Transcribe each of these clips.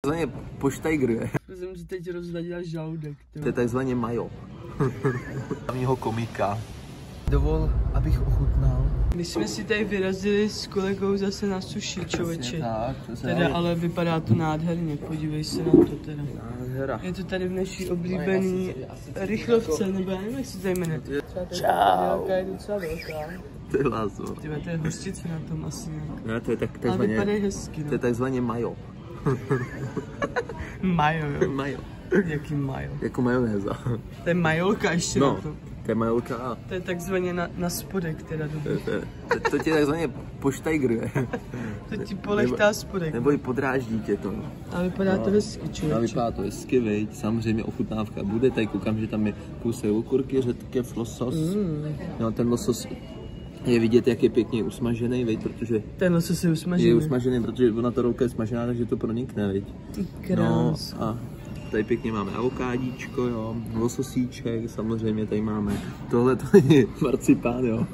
takzvaně poštajgruje. Jsem si teď rozladila žaludek. To je takzvaně majo. Hlavního komika. Dovol, abych ochutnal. My jsme si tady vyrazili s kolegou zase na sushi, člověče. Tak, teda, ale vypadá to nádherně, podívej se na to teda. Nádhera. Je to tady v naší oblíbený rychlovce, nebo já nevím, jak se tady jmenuje. Čau. Je docela velká. To je lázo. To je hořčice na tom asi nějak. Ne, to je takzvaně. Ale vypadají hezky, no. To je takzvaně majo. Majo, jo. Majo. Jaký majo? Jako majonéza. To je majolka ještě No, na to. to je majolka a... To je takzvaně na spodek teda dobrý. To tě takzvaně poštajgruje. To ti polechtá spodek. Nebo i podráždí tě to. A vypadá to hezky, člověče. A vypadá to hezky, veď. Samozřejmě ochutnávka bude. Tady koukám, že tam je kousek okurky, řetkev, losos. No, ten losos je vidět, jak je pěkně usmažený, veď, protože... Ten losos je usmažený. Je usmažený, protože ona ta rolka je smažená, takže to pronikne, veď. Ty krás. No, a tady pěkně máme avokádíčko, jo, lososíček, samozřejmě tady máme. Tohle to je marcipán, jo.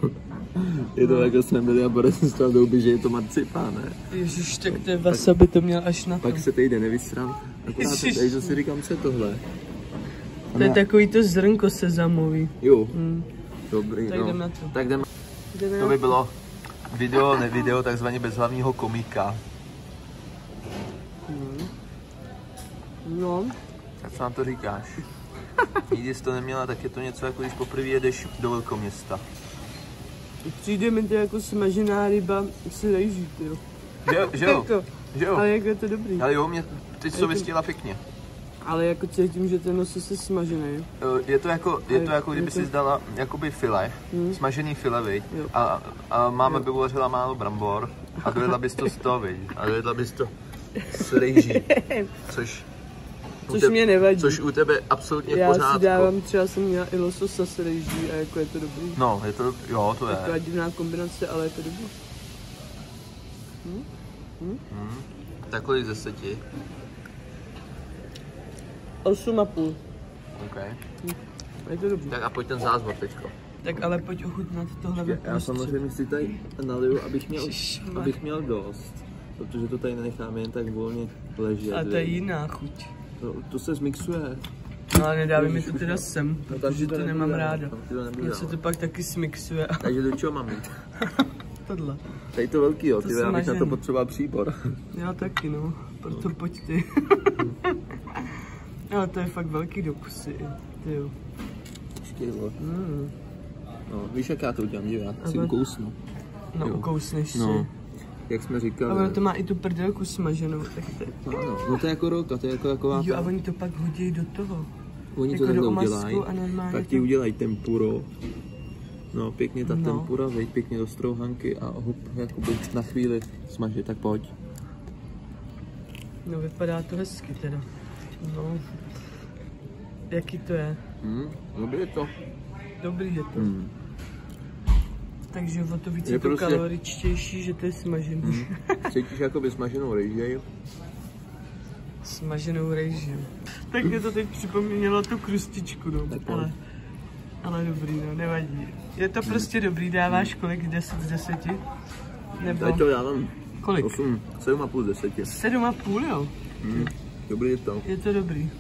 Je to jako jsme byli a Boris z toho douby, že je to marcipán, ne? Ježiš, tak to je wasabi, to měl až na to. Pak se tady jde nevysrám. Akorát tady zase říkám, co je tohle. To je takový to zrnko sezamový. Jo, dobrý, tak no. jdem na to. Tak jdeme. To by bylo video, nevideo, takzvaně bez hlavního komika. No. Jak co nám to říkáš? Nikdy jsi to neměla, tak je to něco jako když poprvé jedeš do velkoměsta. Přijde mi to jako smažená ryba s rejží, tyjo. Že jo? Že jo? Ale jak je to dobrý. Ale jo, mě teď to vystihla pěkně. Ale jako cítím, že ten losos je smažený. Je to jako kdyby si dala jakoby file, smažený file, viď? A máma by uvařila málo brambor a dojedla bys to z toho, viď? A dojedla bys to s rejží, což mě nevadí. Což u tebe absolutně v pořádku. Já si dávám, třeba jsem měla i lososa s rejží a jako je to dobrý. No, je to, jo, to je. Taková divná kombinace, ale je to dobrý. Tak kolik z 10? 8,5. OK. Je to dobrý. Tak a pojď ten zázvor teďko. Tak ale pojď ochutnat tohle vypustři. Já samozřejmě si tady naliju, abych měl dost. Protože to tady nenecháme jen tak volně ležet. A to je jiná chuť. To se zmixuje. No ale nedávej mi to teda sem, protože to nemám ráda. Mně se to pak taky smixuje. Takže do čeho mám jít? Tohle. Tady to velký, jo, já bych na to potřeboval příbor. Já taky, no, proto pojď ty. Ale to je fakt velký do pusy, tyjo. No, víš, jak já to udělám, já si ukousnu. No, ukousneš si. No, jak jsme říkali. Ale to má i tu prdelku smaženou, tak to je. No to je jako rolka, to je jako taková. Jo, a oni to pak hodí do toho. Oni jako to takhle udělají, tak ti to... udělají tempuro. No, pěkně ta tempura, veď pěkně do strouhanky a hop, jakoby na chvíli smaží, tak pojď. No, vypadá to hezky teda. No, jaký to je? Dobrý je to. Dobrý je to. Takže o to víc je to prostě kaloričtější, že to je smažený. Cítíš jakoby smaženou rejži? Smaženou rejži. Tak mě to teď připomnělo tu krustičku, no. Ale dobrý, no, nevadí. Je to prostě dobrý, dáváš kolik? 10 z 10? Nebo... Teď to dávám. Kolik? 7,5 z 10. 7,5, jo? Dobrý je to. Je to dobrý.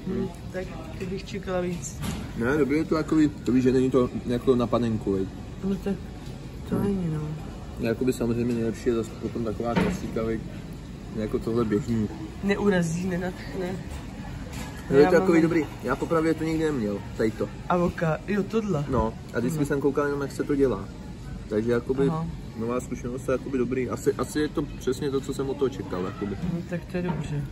Tak ty bych čekala víc. Ne, dobrý je to takový, to víš, že není to jako na panenku, veď. No tak to není, no. Jakoby samozřejmě nejlepší je zase potom taková klasika, veď. Jako tohle běžný. Neurazí, nenatchne. Je to takový dobrý. Já popravdě to nikdy neměl, tady to. Avokádo, jo tohle. No, a vždycky jsem koukal jenom, jak se to dělá. Takže jakoby nová zkušenost je jakoby dobrý. Asi je to přesně to, co jsem od toho čekal, jakoby. Tak to je dobře,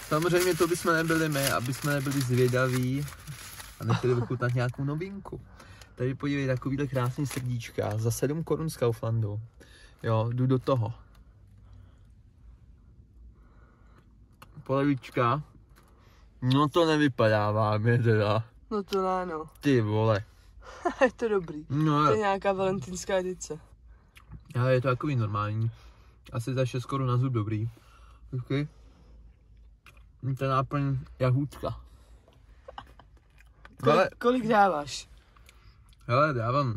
Samozřejmě to bychom nebyli my, aby jsme nebyli zvědaví a nechtěli vychutnat nějakou novinku. Tady podívej, takovýhle krásný srdíčka za 7 korun z Kauflandu. Jo, jdu do toho. Polevička. No to nevypadá vámi teda. No to ne, no. Ty vole. Je to dobrý. No, to je nějaká valentinská edice. Ale je to takový normální. Asi za 6 korun na zub dobrý. Okay. To je náplň jahůdka. Kolik dáváš? Hele, dávám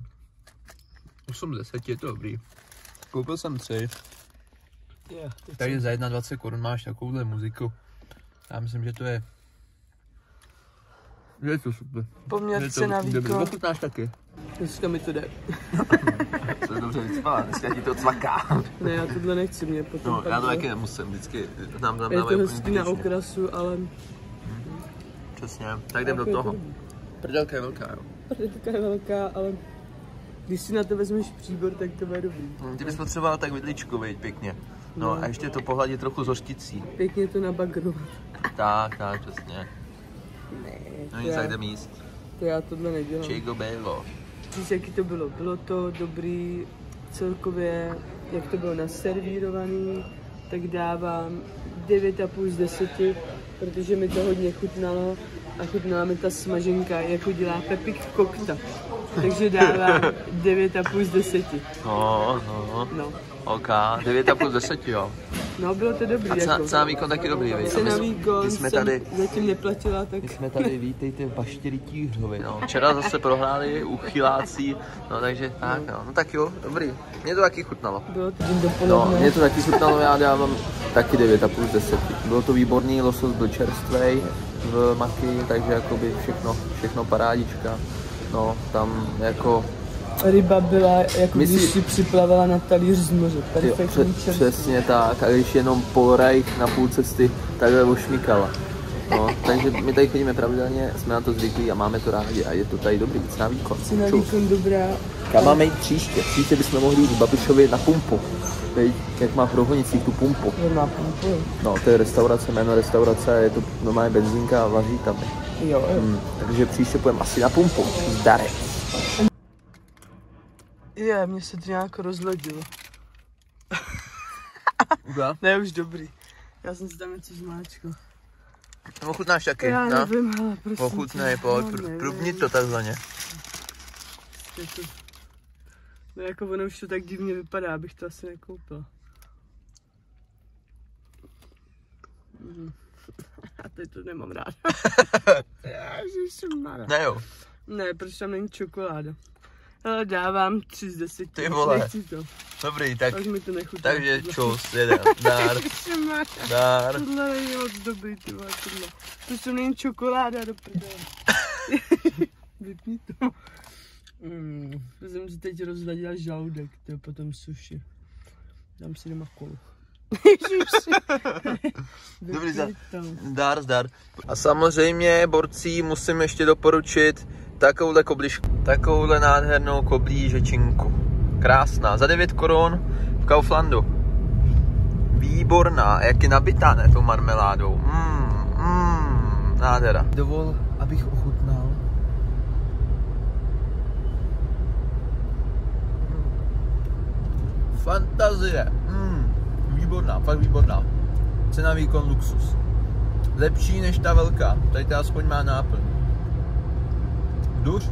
8 z 10, je to dobrý. Koupil jsem 3. Takže za 21 korun máš takovouhle muziku. Já myslím, že to je... Je to super. Poměr cena výkon. Ochutnáš taky? Dneska mi to jde. To je dobře vycpala, dneska ti to cvaká. Ne, já tohle nechci, mě potom... No, já to taky nemusím, vždycky nám je to hezký na okrasu, ale... Přesně, tak jdem do toho. Prdelka je velká, jo? Prdelka je velká, ale... Když si na to vezmeš příbor, tak to bude dobrý. Ty bys potřeboval tak vidličku, veď, pěkně. No a ještě to pohladit trochu s hořticí. Pěkně to nabagrovat. Tak, přesně. Ne, no nic, tak jdem jíst. To já tohle nedělám. Chico Bello. Víš, jaký to bylo? Bylo to dobrý celkově, jak to bylo naservírovaný, tak dávám 9,5 z 10, protože mi to hodně chutnalo a chutnala mi ta smaženka, jako dělá Pepik Kokta. Takže dávám 9,5 z 10. No. OK, 9,5 z 10, jo. No, bylo to dobrý. A cena výkon taky dobrý, víš? Cena výkon jsme tady, zatím neplatila, tak... My jsme tady, vítejte v Baštěrití Hřovy, no. Včera zase prohráli uchyláci, no takže tak, no. No tak jo, dobrý. Mně to taky chutnalo. Bylo to dopoledne. No, mně to taky chutnalo, já dávám taky 9,5 z 10. Bylo to výborný, losos byl čerstvej v maki, takže jakoby všechno parádička. No, tam jako... Ryba byla, jako když si připlavala na talíř z moře, perfektní čerstvý. Přesně tak, a když jenom pol rajch na půl cesty takhle ošmykala. No, takže my tady chodíme pravidelně, jsme na to zvyklí a máme to rádi a je to tady dobrý, cena výkon. Cena výkon dobrá. Kam máme jít příště? Příště bychom mohli jít k Babišovi na pumpu. Teď, jak má v Rohonicích tu pumpu. Má pumpu. No, to je restaurace, jméno restaurace, je to normálně benzínka a vaří tam. Jo. Takže příště půjdeme asi na pumpu. Zdarec. Mně se to nějak rozledilo. Okay. Ne, už dobrý. Já jsem si tam něco zmáčkal. Ochutnáš taky? Já nevím, ale prosím. Ochutnej, pojď, průbni to takzvaně. No jako ono už to tak divně vypadá, abych to asi nekoupila. A teď to nemám ráda. Ježišmarja. Ne jo. Ne, protože tam není čokoláda. Ale dávám 3 z 10. Ty vole. Nechci to. Dobrý, tak mi to nechutná. Takže čus, jeden, dár. Dár. Tohle není moc dobrý, ty vole, tohle. Protože tam není čokoláda do prdele. Vypni to. Jsem si teď rozladila žaludek, to je potom suši. Dám si doma kolu. Dobrý, zdar. A samozřejmě, borci, musím ještě doporučit takovouhle nádhernou koblížečinku. Krásná, za 9 korun v Kauflandu. Výborná, jak je nabitá, ne, tou marmeládou. Nádhera. Dovol, abych ochutnal. Fantazie. Výborná, fakt výborná. Cena výkon luxus. Lepší než ta velká. Tady ta aspoň má náplň. Duř.